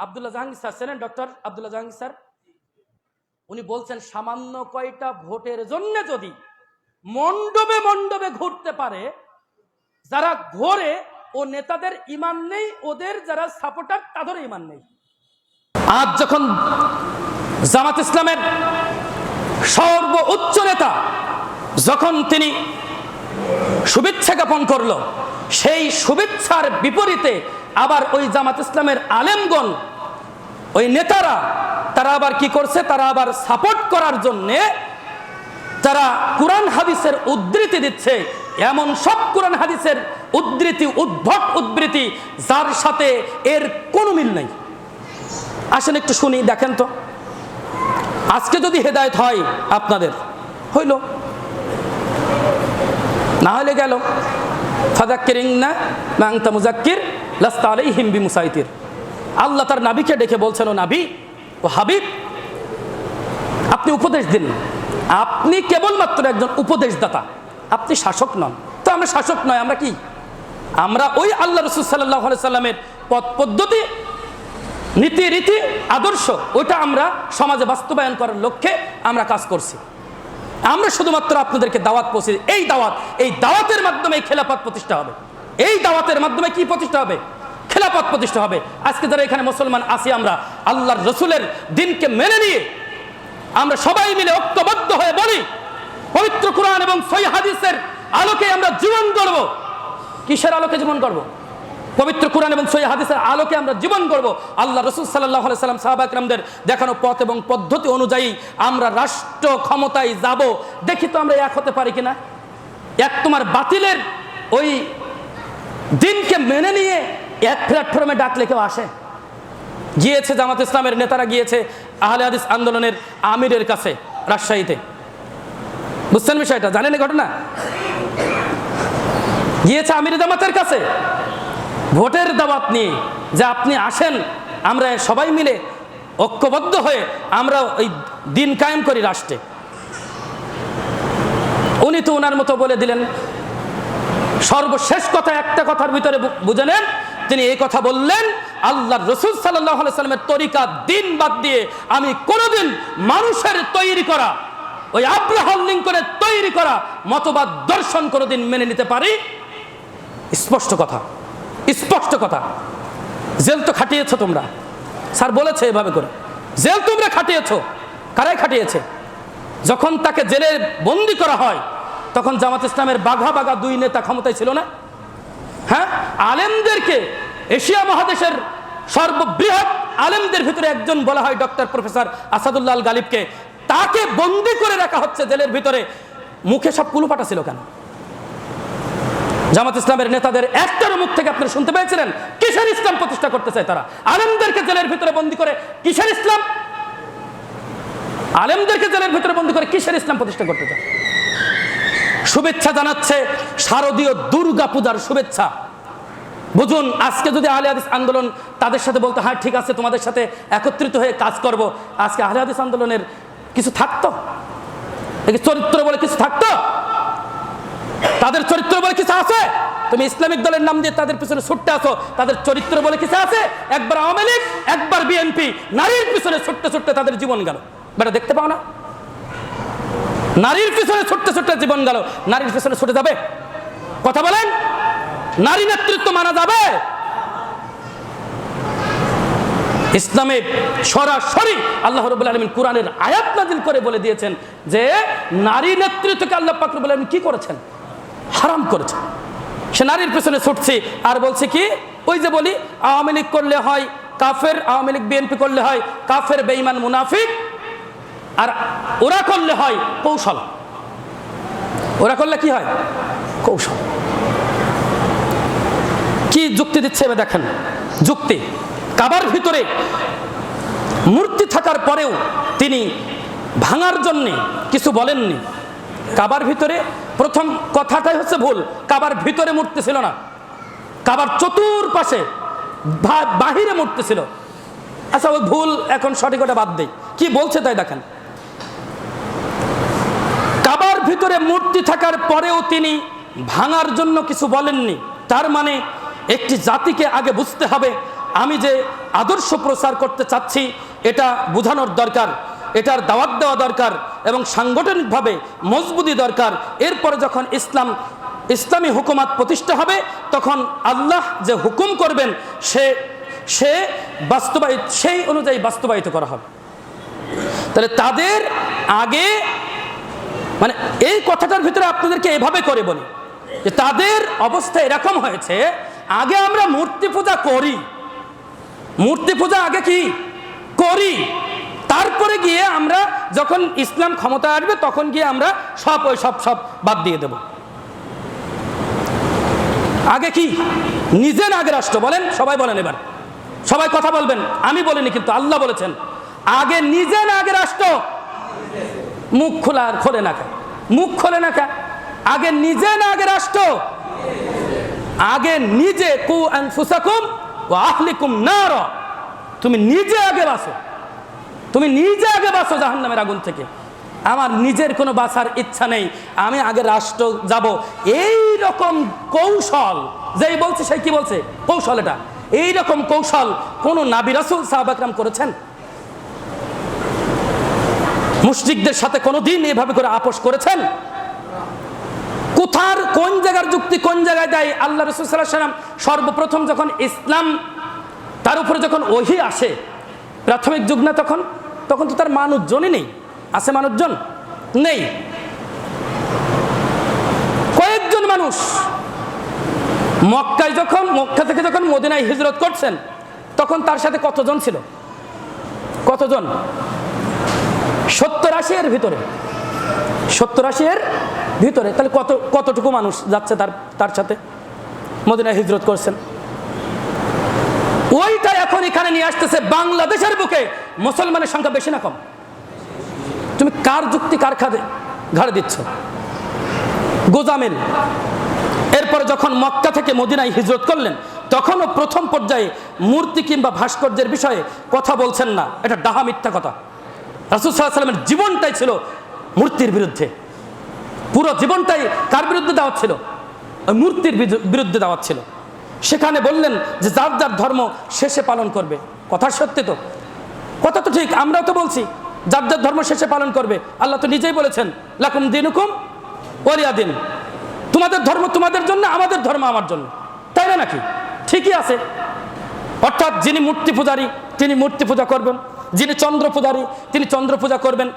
Abdullah Jahangir sir ছিলেন, doctor Abdullah Jahangir sir, উনি বলছেন সামান্য কয়টা ভোটের জন্য যদি মণ্ডপে মণ্ডপে ঘুরতে পারে, যারা ঘোরে ও নেতাদের ইমান নেই, ওদের যারা সাপোর্টার তাদের ইমান নেই। আজ যখন জামাত ইসলামের সর্বোচ্চ নেতা যখন তিনি শুভেচ্ছা জ্ঞাপন করলো, সেই শুভেচ্ছার বিপরীতে আবার ওই জামাত ইসলামের আলেমগণ, ওই নেতারা, তারা আবার কি করছে, তারা আবার সাপোর্ট করার জন্যে তারা কোরআন হাদিসের উদ্ধৃতি দিচ্ছে, এমন সব কোরআন হাদিসের উদ্ধৃতি, উদ্ভট উদ্ধৃতি, যার সাথে এর কোনো মিল নাই। আসেন একটু শুনি, দেখেন তো। আজকে যদি হেদায়েত হয় আপনাদের, হইল, না হলে গেল। ফাযাক্কিরিনা মা আনতা মুযাক্কির লাস্তা আলাইহিম বিমুসাইতির। আল্লাহ তার নবীকে ডেকে বলছেন, ও নবী, ও হাবিব, আপনি উপদেশ দিন। আপনি কেবলমাত্র একজন উপদেশদাতা, আপনি শাসক নন। তো আমরা শাসক নয়, আমরা কি? আমরা ওই আল্লাহ রাসূল সাল্লাল্লাহু আলাইহি সাল্লামের পথ পদ্ধতি, নীতি রীতি, আদর্শ, ওইটা আমরা সমাজে বাস্তবায়ন করার লক্ষ্যে আমরা কাজ করছি। আমরা শুধুমাত্র আপনাদেরকে দাওয়াত পৌঁছে, এই দাওয়াতের মাধ্যমে খেলাফত প্রতিষ্ঠা হবে। এই দাওয়াতের মাধ্যমে কি প্রতিষ্ঠা হবে? খেলাফত প্রতিষ্ঠা হবে। আজকে যারা এখানে মুসলমান আছি, আমরা আল্লাহর রসুলের দিনকে মেনে নিয়ে আমরা সবাই মিলে ঐক্যবদ্ধ হয়ে বলি, পবিত্র কোরআন এবং সহিহ হাদিসের আলোকে আমরা জীবন গড়ব। কিসের আলোকে জীবন গড়ব? পবিত্র কোরআন এবং সহিহ হাদিসের আলোকে আমরা জীবন গড়ব। আল্লাহ রাসূল সাল্লাল্লাহু আলাইহি সাল্লাম, সাহাবা কিরামদের দেখানো পথ এবং পদ্ধতি অনুযায়ী আমরা রাষ্ট্র ক্ষমতায় যাব। দেখি তো আমরা এক হতে পারি কিনা। এক তোমার বাতিলের ওই দিনকে মেনে নিয়ে এক প্ল্যাটফর্মে ডাকলে কেউ আসে? গিয়েছে জামাত ইসলামের নেতারা, গিয়েছে আহলে হাদিস আন্দোলনের আমিরের কাছে রাজশাহীতে। বুঝছেন বিষয়টা? জানেন এই ঘটনা? গিয়েছে আমির জামাতের কাছে ভোটের দাওয়াত নিয়ে, যে আপনি আসেন, আমরা সবাই মিলে ঐক্যবদ্ধ হয়ে আমরা ওই দিন কায়েম করি রাষ্ট্রে। উনি তো ওনার মতো বলে দিলেন। সর্বশেষ কথা, একটা কথার ভিতরে বুঝে নেন, তিনি এই কথা বললেন, আল্লাহর রাসূল সাল্লাল্লাহু আলাইহি সাল্লামের তরিকা, দিন বাদ দিয়ে আমি কোনোদিন মানুষের তৈরি করা, ওই আব্রাহাম লিঙ্কনের তৈরি করা মতবাদ, দর্শন কোনোদিন মেনে নিতে পারি? স্পষ্ট কথা, স্পষ্ট কথা। জেল তো খাটিয়েছ তোমরা, স্যার বলেছে এভাবে করে, জেল তোমরা খাটিয়েছ। কারাই খাটিয়েছে? যখন তাকে জেলে বন্দি করা হয়, তখন জামাত ইসলামের বাঘা বাঘা দুই নেতা ক্ষমতায় ছিল না? হ্যাঁ, আলেমদেরকে, এশিয়া মহাদেশের সর্ববৃহৎ আলেমদের ভিতরে একজন বলা হয় ডক্টর প্রফেসর আসাদুল্লাহ আল গালিবকে। তাকে বন্দি করে রাখা হচ্ছে জেলের ভিতরে। মুখে সব কুলুপাটা ছিল কেন? জামাত ইসলামের নেতাদের একটার মুখ থেকে আপনারা শুনতে পেয়েছিলেন কিসের ইসলাম প্রতিষ্ঠা করতে চায় তারা? আলেমদেরকে জেলের ভিতরে বন্দী করে কিসের ইসলাম? আলেমদেরকে জেলের ভিতরে বন্দী করে কিসের ইসলাম প্রতিষ্ঠা করতে চায়? শুভেচ্ছা জানাচ্ছে শারদীয় দুর্গা পূজার শুভেচ্ছা। বুঝুন, আজকে যদি আহলে হাদিস আন্দোলন তাদের সাথে বলতো, হ্যাঁ ঠিক আছে, তোমাদের সাথে একত্রিত হয়ে কাজ করব, আজকে আহলে হাদিস আন্দোলনের কিছু থাকতো? চরিত্র বলে কিছু থাকতো? তাদের চরিত্র বলে কিছু আছে? তুমি ইসলামিক দলের নাম দিয়ে তাদের পিছনে ছুটতে আসো, তাদের চরিত্র বলে কিছু আছে? একবার আওয়ামী লীগ, একবার বিএনপি, নারীর পিছনে ছুটতে ছুটতে তাদের জীবন গেল। বেটা দেখতে পাও না? নারীর পিছনে ছুটতে ছুটতে জীবন গেল। নারীর পিছনে ছুটে যাবে? কথা বলেন, নারী নেতৃত্ব মানা যাবে? ইসলামে সরাসরি আল্লাহ রাব্বুল আলামিন কোরআনের আয়াত নাযিল করে বলে দিয়েছেন যে নারী নেতৃত্বকে আল্লাহ পাক রব্বুল আলামিন কি করেছেন? হারাম করেছেন। সে নারীর পিছনে ছুটছে আর বলছে কি, ওই যে বলি আওয়ামী লীগ করলে হয় কাফের, আওয়ামী লীগ বিএনপি করলে হয় কাফের, বেঈমান, মুনাফিক, আর ওরা করলে হয় কৌশল। ওরা করলে কি হয়? কৌশল। কি যুক্তি দিচ্ছে এবার দেখেন। যুক্তি, কাবার ভিতরে মূর্তি থাকার পরেও তিনি ভাঙার জন্যে কিছু বলেননি। কাবার ভিতরে প্রথম কথাটাই হচ্ছে ভুল। কাবার ভিতরে মূর্তি ছিল না, কাবার চতুর্পাশে বাহিরে মূর্তি ছিল। আচ্ছা, ওই ভুল এখন সঠিকটা বাদ দেই, কি বলছে তাই দেখেন। কাবার ভিতরে মূর্তি থাকার পরেও তিনি ভাঙার জন্য কিছু বলেননি। তার মানে একটি জাতিকে আগে বুঝতে হবে আমি যে আদর্শ প্রচার করতে চাচ্ছি এটা বোঝানোর দরকার, এটার দাওয়াত দেওয়া দরকার এবং সাংগঠনিকভাবে মজবুতি দরকার। এরপরে যখন ইসলামী হুকুমাত প্রতিষ্ঠা হবে তখন আল্লাহ যে হুকুম করবেন সে বাস্তবায়িত, সেই অনুযায়ী বাস্তবায়িত করা হবে। তাহলে তাদের আগে মানে এই কথাটার ভিতরে আপনাদেরকে এভাবে করে বলি যে তাদের অবস্থা এরকম হয়েছে, আগে আমরা মূর্তি পূজা করি, মূর্তি পূজা আগে কি করি, তারপরে গিয়ে আমরা যখন ইসলাম ক্ষমতা আসবে তখন গিয়ে আমরা সব বাদ দিয়ে দেব। আগে কি নিজে না আগে রাষ্ট্র? বলেন, সবাই বলেন, এবার সবাই কথা বলবেন, আমি বলিনি কিন্তু আল্লাহ বলেছেন আগে নিজে না আগে রাষ্ট্র। মুখ খোলা আর খোলে না কে? মুখ খোলে না কে? আগে নিজে না আগে রাষ্ট্র? আগে নিজে, কু আনফুসাকুম ওয়া আহলিকুম নার, তুমি নিজে আগে বাঁচো, তুমি নিজে আগে বাঁচো জাহান্নামের আগুন থেকে। আমার নিজের কোনো বাঁচার ইচ্ছা নেই, আমি আগে রাষ্ট্র যাব। এই রকম কৌশল যেই বলছে সেই কি বলছে কৌশল, এটা এই রকম কৌশল কোন নবী রাসূল সাহাবা کرام করেছেন? মুশরিকদের সাথে কোনোদিন এভাবে করে আপোষ করেছেন? কোথার কোন জায়গার যুক্তি কোন জায়গায় দেয়? আল্লাহ রাসূল সাল্লাল্লাহু আলাইহি ওয়াসাল্লাম সর্বপ্রথম যখন ইসলাম তার উপরে যখন ওহী আসে, প্রাথমিক যুগ না, তখন তো তার মানুষজনই নেই। আছে মানুষজন? নেই, কয়েকজন মানুষ। মক্কা থেকে যখন মদিনায় হিজরত করছেন তখন তার সাথে কতজন ছিল? কতজন? 70-80 এর ভিতরে, 70-80 এর ভিতরে। তাহলে কতটুকু মানুষ যাচ্ছে তার সাথে মদিনায় হিজরত করছেন? ওইটা এখন এখানে নিয়ে আসতেছে বাংলাদেশের বুকে মুসলমানের সংখ্যা বেশি না কম? তুমি কার যুক্তি কার ঘাড়ে দিচ্ছ? গোজামিল এরপরে যখন মক্কা থেকে মদিনায় হিজরত করলেন তখনও প্রথম পর্যায়ে মূর্তি কিংবা ভাস্কর্যের বিষয়ে কথা বলছেন না, এটা ডাহা মিথ্যা কথা। রাসূল সাল্লাল্লাহু আলাইহি ওয়াসাল্লামের জীবনটাই ছিল মূর্তির বিরুদ্ধে, পুরো জীবনটাই কার বিরুদ্ধে দাওয়াত ছিল? মূর্তির বিরুদ্ধে দাওয়াত ছিল। সেখানে বললেন যে যার যার ধর্ম শেষে পালন করবে। কথা সত্যি তো, কথা তো ঠিক, আমরাও তো বলছি যার যার ধর্ম শেষে পালন করবে। আল্লাহ তো নিজেই বলেছেন লাকুম দীনুকুম ওয়ালিয়া দিন, তোমাদের ধর্ম তোমাদের জন্য, আমাদের ধর্ম আমার জন্য, তাই না নাকি? ঠিকই আছে। অর্থাৎ যিনি মূর্তি পূজারী তিনি মূর্তি পূজা করবেন, যিনি চন্দ্র পূজারী তিনি চন্দ্র পূজা করবেন,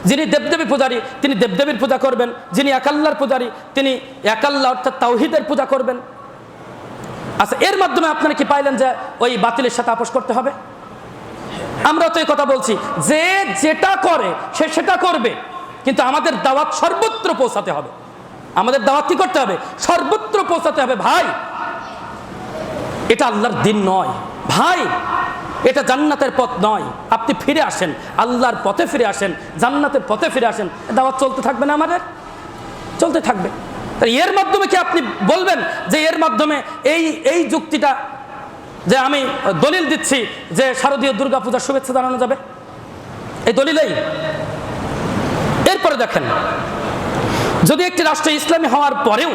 যিনি দেবদেবী পূজারী তিনি দেবদেবীর পূজা করবেন, যিনি একাল্লার পূজারী তিনি একাল্লা অর্থাৎ তাওহীদের পূজা করবেন। আচ্ছা, এর মাধ্যমে আপনারা কি পাইলেন যে ওই বাতিলের সাথে আপোষ করতে হবে? আমরা তো এই কথা বলছি যে যেটা করে সে সেটা করবে, কিন্তু আমাদের দাওয়াত সর্বত্র পৌঁছাতে হবে। আমাদের দাওয়াত কি করতে হবে? সর্বত্র পৌঁছাতে হবে। ভাই, এটা আল্লাহর দিন নয় ভাই, এটা জান্নাতের পথ নয়। আপনি ফিরে আসেন, আল্লাহর পথে ফিরে আসেন, জান্নাতের পথে ফিরে আসেন। দাওয়াত চলতে থাকবে না? আমাদের চলতে থাকবে। এর মাধ্যমে কি আপনি বলবেন যে এর মাধ্যমে এই যুক্তিটা যে আমি দলিল দিচ্ছি যে শারদীয় দুর্গাপূজার শুভেচ্ছা জানানো যাবে? এই দলিলেই। এরপরে দেখেন, যদি একটি রাষ্ট্র ইসলামী হওয়ার পরেও,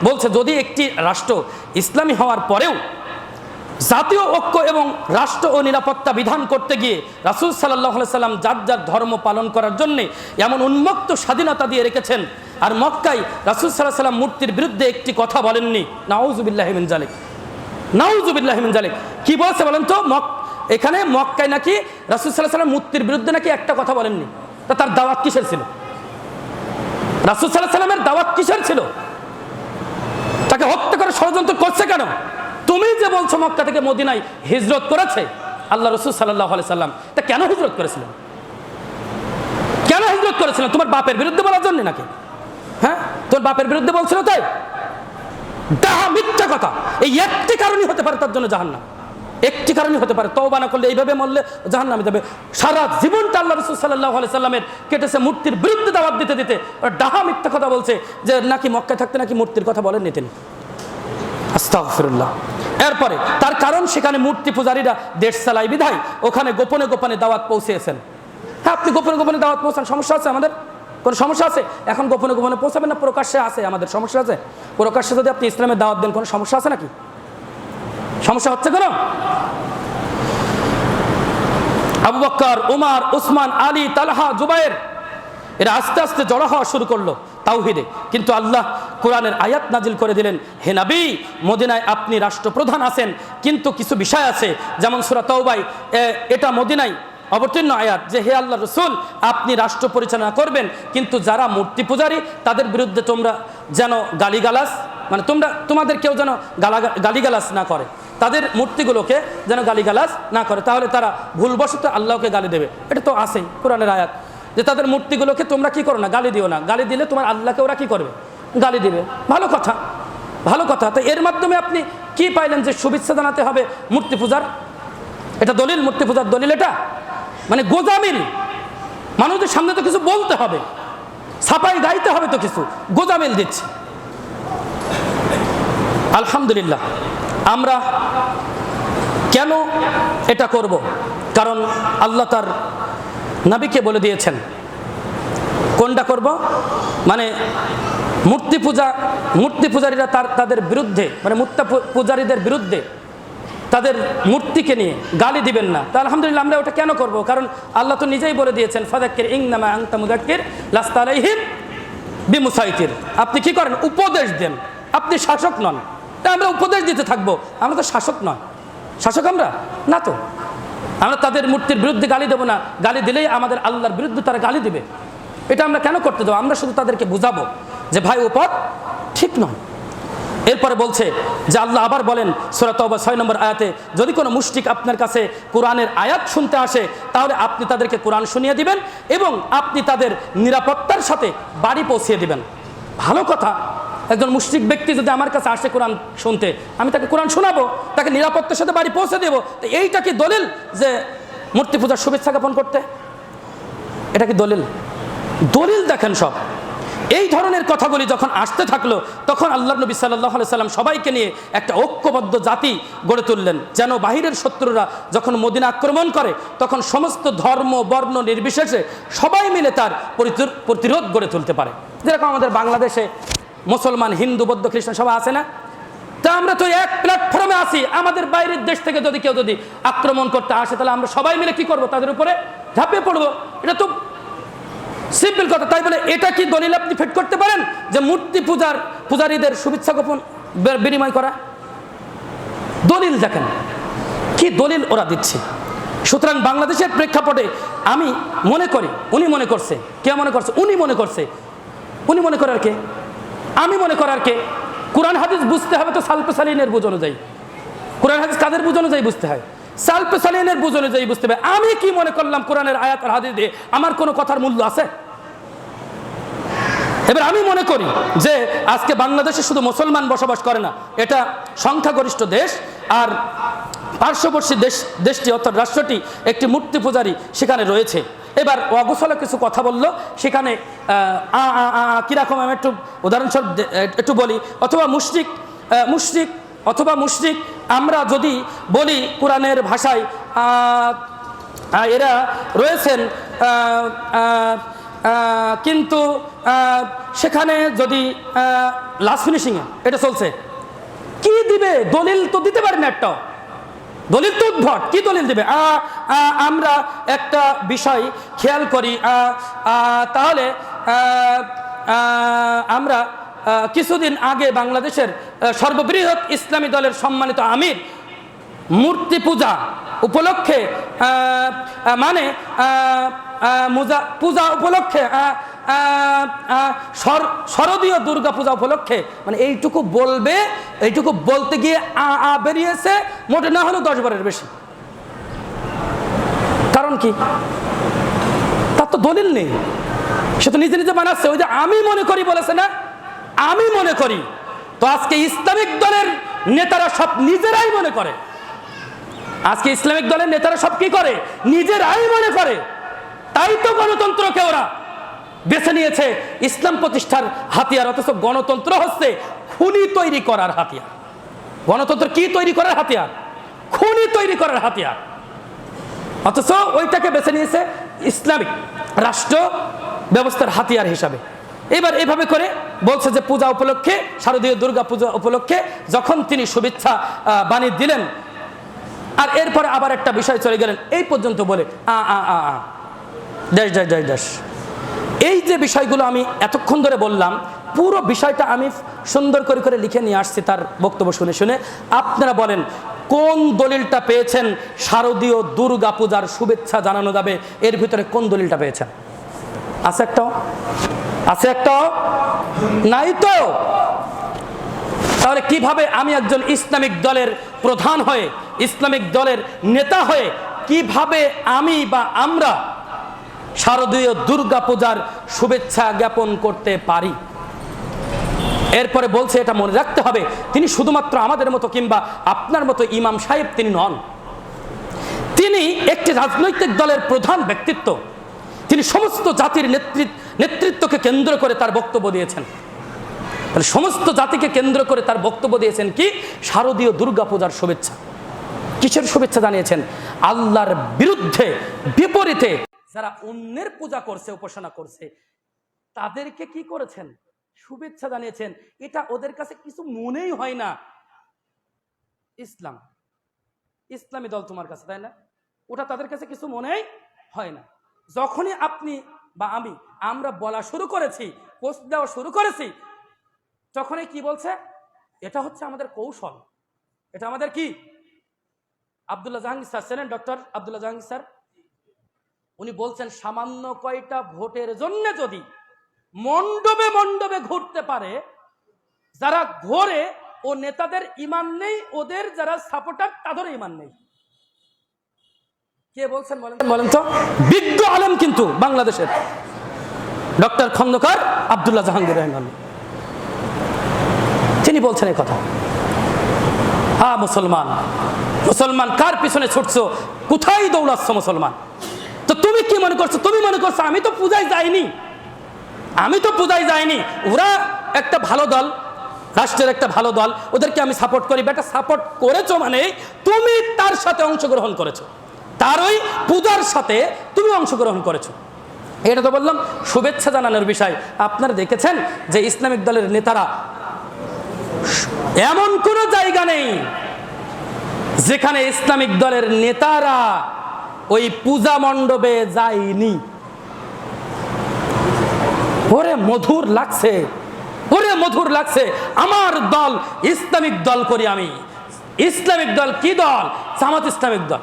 বলছে যদি একটি রাষ্ট্র ইসলামী হওয়ার পরেও জাতীয় ঐক্য এবং রাষ্ট্র ও নিরাপত্তা বিধান করতে গিয়ে রাসূল সাল্লাল্লাহু আলাইহি সাল্লাম যার যার ধর্ম পালন করার জন্য এমন উন্মুক্ত স্বাধীনতা দিয়ে রেখেছেন, আর মক্কায় রাসূল সাল্লাল্লাহু আলাইহি সাল্লাম মূর্তির বিরুদ্ধে একটি কথা বলেননি। নাউযুবিল্লাহি মিন যালিক, নাউযুবিল্লাহি মিন যালিক। কি বলছে বলেন তো? এখানে মক্কায় নাকি রাসূল সাল্লাল্লাহু আলাইহি সাল্লাম মূর্তির বিরুদ্ধে নাকি একটা কথা বলেননি। তা তার দাওয়াত কিসের ছিল? রাসূল সাল্লাল্লাহু আলাইহি সাল্লামের দাওয়াত কিসের ছিল? তাকে হত্যা করে ষড়যন্ত্র করছে কেন? তুমি যে বলছো মক্কা থেকে মদিনায় হিজরত করেছে আল্লাহ রাসূল সাল্লাল্লাহু আলাইহি সাল্লাম, তা কেন হিজরত করেছিলেন? কেন হিজরত করেছিলেন? তোমার বাপের বিরুদ্ধে বলার জন্য নাকি? হ্যাঁ, তোমার বাপের বিরুদ্ধে বলছিল তাই? ডাহা মিথ্যা কথা। এই একটি কারণই হতে পারে তার জন্য জাহান্নাম, একটি কারণই হতে পারে। তওবা না করলে এইভাবে মরলে জাহান্নামে যাবে। সারা জীবনটা আল্লাহ রাসূল সাল্লাল্লাহু আলাইহি সাল্লামের কেটেছে মূর্তির বিরুদ্ধে দাওয়াত দিতে দিতে। ডাহা মিথ্যা কথা বলছে যে নাকি মক্কায় থাকতে নাকি মূর্তির কথা বলেননি তিনি। আস্তাগফিরুল্লাহ। এরপরে তার কারণ সেখানে মূর্তি পূজারীরা দেশ চালায় বিধায় ওখানে গোপনে গোপনে দাওয়াত পৌঁছেছেন। হ্যাঁ, আপনি গোপনে গোপনে দাওয়াত পৌঁছান, সমস্যা আছে? আমাদের কোনো সমস্যা আছে? এখন গোপনে গোপনে পৌঁছাবেন না প্রকাশ্যে আছে? আমাদের সমস্যা আছে? প্রকাশ্যে যদি আপনি ইসলামের দাওয়াত দেন কোনো সমস্যা আছে নাকি? সমস্যা হচ্ছে কেন? আবু বকর, উমর, উসমান, আলী, তালহা, জুবায়ের এরা আস্তে আস্তে জড়ো হওয়া শুরু করলো তাওহীদে। কিন্তু আল্লাহ কোরআনের আয়াত নাজিল করে দিলেন, হে নবী, মদিনায় আপনি রাষ্ট্রপ্রধান আছেন, কিন্তু কিছু বিষয় আছে, যেমন সূরা তাওবায় এটা মদিনায় অবতীর্ণ আয়াত, যে হে আল্লাহ রসুল, আপনি রাষ্ট্র পরিচালনা করবেন, কিন্তু যারা মূর্তি পূজারী তাদের বিরুদ্ধে তোমরা যেন গালিগালাজ, মানে তোমাদের কেউ যেন গালিগালাজ না করে, তাদের মূর্তিগুলোকে যেন গালিগালাজ না করে, তাহলে তারা ভুলবশত আল্লাহকে গালি দেবে। এটা তো আছেই কোরআনের আয়াত, যে তাদের মূর্তিগুলোকে তোমরা কি করো না, গালি দিও না, গালি দিলে তোমার আল্লাহকে ওরা কি করবে, গালি দিবে। ভালো কথা, ভালো কথা। তো এর মাধ্যমে আপনি কি পাইলেন যে শুভেচ্ছা জানাতে হবে মূর্তি পূজার? এটা দলিল? মূর্তি পূজার দলিল এটা? মানে গোজামিল। মানুষদের সামনে তো কিছু বলতে হবে, ছাপাই গাইতে হবে, তো কিছু গোজামিল দিচ্ছে। আলহামদুলিল্লাহ, আমরা কেন এটা করব? কারণ আল্লাহ তার নবীকে বলে দিয়েছেন কোনটা করব। মানে মূর্তি পূজারীরা তাদের বিরুদ্ধে, মানে মূর্তি পূজারীদের বিরুদ্ধে তাদের মূর্তিকে নিয়ে গালি দিবেন না। তা আলহামদুলিল্লাহ, আমরা ওটা কেন করব? কারণ আল্লাহ তো নিজেই বলে দিয়েছেন, ফাযাক্কির ইন্নামা আনতা মুযাক্কির লাস্তা আলাইহিম বিমুসাইতির। আপনি কি করেন? উপদেশ দেন, আপনি শাসক নন। তা আমরা উপদেশ দিতে থাকবো, আমরা তো শাসক নয়। শাসক আমরা না, তো আমরা তাদের মূর্তির বিরুদ্ধে গালি দেবো না। গালি দিলেই আমাদের আল্লাহর বিরুদ্ধে তারা গালি দিবে। এটা আমরা কেন করতে দেবো? আমরা শুধু তাদেরকে বুঝাবো যে ভাই, ও পথ ঠিক নয়। এরপরে বলছে যে আল্লাহ আবার বলেন সূরা তাওবা 6 নম্বর আয়াতে, যদি কোনো মুশরিক আপনার কাছে কোরআনের আয়াত শুনতে আসে, তাহলে আপনি তাদেরকে কোরআন শুনিয়ে দিবেন এবং আপনি তাদের নিরাপত্তার সাথে বাড়ি পৌঁছিয়ে দিবেন। ভালো কথা। একজন মুশরিক ব্যক্তি যদি আমার কাছে আসে কোরআন শুনতে, আমি তাকে কোরআন শোনাবো, তাকে নিরাপত্তার সাথে বাড়ি পৌঁছে দেবো। তো এইটা কি দলিল যে মূর্তি পূজার শুভেচ্ছা জ্ঞাপন করতে? এটা কি দলিল? দলিল দেখেন সব। এই ধরনের কথাগুলি যখন আসতে থাকলো, তখন আল্লাহর নবী সাল্লাল্লাহু আলাইহি সাল্লাম সবাইকে নিয়ে একটা ঐক্যবদ্ধ জাতি গড়ে তুললেন, যেন বাহিরের শত্রুরা যখন মদিনা আক্রমণ করে, তখন সমস্ত ধর্ম বর্ণ নির্বিশেষে সবাই মিলে তার প্রতিরোধ গড়ে তুলতে পারে। যেরকম আমাদের বাংলাদেশে মুসলমান, হিন্দু, বৌদ্ধ, খ্রিস্টান সবাই আছে না? তা আমরা তো এক প্ল্যাটফর্মে আছি। আমাদের বাইরের দেশ থেকে কেউ যদি আক্রমণ করতে আসে, তাহলে আমরা সবাই মিলে কি করব? তাদের উপরে ঝাঁপিয়ে পড়বো। এটা তো সিম্পল কথা। তাই বলে এটা কি দলিল আপনি ফিট করতে পারেন যে মূর্তি পূজারীদের শুভেচ্ছা গোপন বিনিময় করা? দলিল দেখেন কি দলিল ওরা দিচ্ছে। সুতরাং বাংলাদেশের প্রেক্ষাপটে আমি মনে করি, উনি মনে করছে, কে মনে করছে? উনি মনে করছে। উনি মনে করার কে? আমি মনে করার কে? কোরআন হাদিস বুঝতে হবে তো সালফে সালিহিনের বুঝ অনুযায়ী। কোরআন হাদিস কাদের বুঝ অনুযায়ী বুঝতে হয়? সালফে সালিহিনের বুঝ অনুযায়ী বুঝতে হবে। আমি কি মনে করলাম কোরআনের আয়াত আর হাদিস দিয়ে আমার কোনো কথার মূল্য আছে? এবার আমি মনে করি যে আজকে বাংলাদেশে শুধু মুসলমান বসবাস করে না, এটা সংখ্যাগরিষ্ঠ দেশ, আর পার্শ্ববর্তী দেশটি অর্থাৎ রাষ্ট্রটি একটি মূর্তি পূজারী সেখানে রয়েছে। এবার অগোছালো কিছু কথা বললো সেখানে, কিরকম আমি একটু উদাহরণস্বরূপ একটু বলি। অথবা মুশরিক আমরা যদি বলি কোরআনের ভাষায়, এরা রয়েছেন, কিন্তু সেখানে যদি লাস্ট ফিনিশিংয়ে এটা চলছে, কি দিবে? দলিল তো দিতে পারি না একটা। দলিল তো উদ্ভট, কি দলিল দিবে? আমরা একটা বিষয় খেয়াল করি, তাহলে আমরা কিছুদিন আগে বাংলাদেশের সর্ববৃহৎ ইসলামী দলের সম্মানিত আমির মূর্তি পূজা উপলক্ষে, মানে পূজা উপলক্ষে, শারদীয় দুর্গা পূজা উপলক্ষে, মানে এইটুকু বলবে, এইটুকু বলতে গিয়ে বেরিয়েছে মোটে না হলেও 10 বারের বেশি। কারণ কি? তার তো দলিল নেই, সে তো নিজে নিজে বানাচ্ছে। ওই যে আমি মনে করি বলেছে না, আমি মনে করি। তো আজকে ইসলামিক দলের নেতারা সব নিজেরাই মনে করে। আজকে ইসলামিক দলের নেতারা সব কি করে? নিজেরাই মনে করে। তাই তো গণতন্ত্রকে ওরা বেছে নিয়েছে ইসলাম প্রতিষ্ঠার হাতিয়ার, অথচ গণতন্ত্র হচ্ছে খুনি তৈরি করার হাতিয়ার। গণতন্ত্র কি তৈরি করার হাতিয়ার? খুনি তৈরি করার হাতিয়ার। অথচ ওইটাকে বেছে নিয়েছে ইসলামিক রাষ্ট্র ব্যবস্থার হাতিয়ার হিসাবে। এবার এভাবে করে বলছে যে পূজা উপলক্ষে, শারদীয় দুর্গা পূজা উপলক্ষে যখন তিনি শুভেচ্ছা বাণী দিলেন, আর এরপরে আবার একটা বিষয় চলে গেলেন, এই পর্যন্ত বলে দেশ। এই যে বিষয়গুলো আমি এতক্ষণ ধরে বললাম, পুরো বিষয়টা আমি সুন্দর করে লিখে নিয়ে আসছি তার বক্তব্য শুনে। আপনারা বলেন কোন দলিলটা পেয়েছেন শারদীয় দুর্গা পূজার শুভেচ্ছা জানানো যাবে? এর ভিতরে কোন দলিলটা পেয়েছেন? আছে একটাও নাই তো? তাহলে কিভাবে আমি একজন ইসলামিক দলের প্রধান হয়ে, ইসলামিক দলের নেতা হয়ে, কিভাবে আমি বা আমরা শারদীয় দুর্গা পূজার শুভেচ্ছা জ্ঞাপন করতে পারি? এরপরে বলছে এটা মনে রাখতে হবে, তিনি শুধুমাত্র আমাদের মতো কিংবা আপনার মতো ইমাম সাহেব তিনি নন, তিনি একটি রাজনৈতিক দলের প্রধান ব্যক্তিত্ব। তিনি সমস্ত জাতির নেতৃত্বকে কেন্দ্র করে তার বক্তব্য দিয়েছেন। তাহলে সমস্ত জাতিকে কেন্দ্র করে তার বক্তব্য দিয়েছেন কি? শারদীয় দুর্গা পূজার শুভেচ্ছা। কিসের শুভেচ্ছা জানিয়েছেন? আল্লাহর বিরুদ্ধে, বিপরীতে যারা অন্যের পূজা করছে, উপাসনা করছে, তাদেরকে কি করেছেন? শুভেচ্ছা জানিয়েছেন। এটা ওদের কাছে কিছু মনেই হয় না। ইসলামী দল তোমার কাছে, তাই না? ওটা তাদের কাছে কিছু মনেই হয় না। যখনই আপনি বা আমরা বলা শুরু করেছি, পোস্ট দেওয়া শুরু করেছি, তখনই কি বলছে? এটা হচ্ছে আমাদের কৌশল, এটা আমাদের কি? আব্দুল্লাহ জাহাঙ্গীর স্যার ছিলেন, ডক্টর আব্দুল্লাহ জাহাঙ্গীর স্যার, উনি বলছেন সামান্য কয়টা ভোটের জন্য যদি মণ্ডপে মণ্ডপে ঘুরতে পারে, যারা ঘোরে ও নেতাদের ঈমান নেই, ওদের যারা সাপোর্টার তাদের ঈমান নেই। কে বলছেন বলেন তো? বিজ্ঞ আলেম কিন্তু বাংলাদেশের ডক্টর খন্দকার আব্দুল্লাহ জাহাঙ্গীর রহমানুল্লাহ, তিনি বলছেন এই কথা। মুসলমান কার পিছনে ছুটছো? কোথায় দৌড়াচ্ছ মুসলমান? তো তুমি কি মনে করছো? তুমি মনে করছো আমি তো পূজায় যাইনি, ওরা একটা ভালো দল, রাষ্ট্রের একটা ভালো দল, ওদেরকে আমি সাপোর্ট করি। বেটা, সাপোর্ট করেছো মানে তুমি তার সাথে অংশগ্রহণ করেছো, তার ওই পূজার সাথে তুমি অংশগ্রহণ করেছো। এটা তো বললাম শুভেচ্ছা জানানোর বিষয়। আপনারা দেখেছেন যে ইসলামিক দলের নেতারা, এমন কোন জায়গা নেই যেখানে ইসলামিক দলের নেতারা ওই পূজা মণ্ডপে যায়নি। ওরে মধুর লাগছে, আমার দল ইসলামিক দল করি আমি। ইসলামিক দল কি দল? জামাত ইসলামিক দল।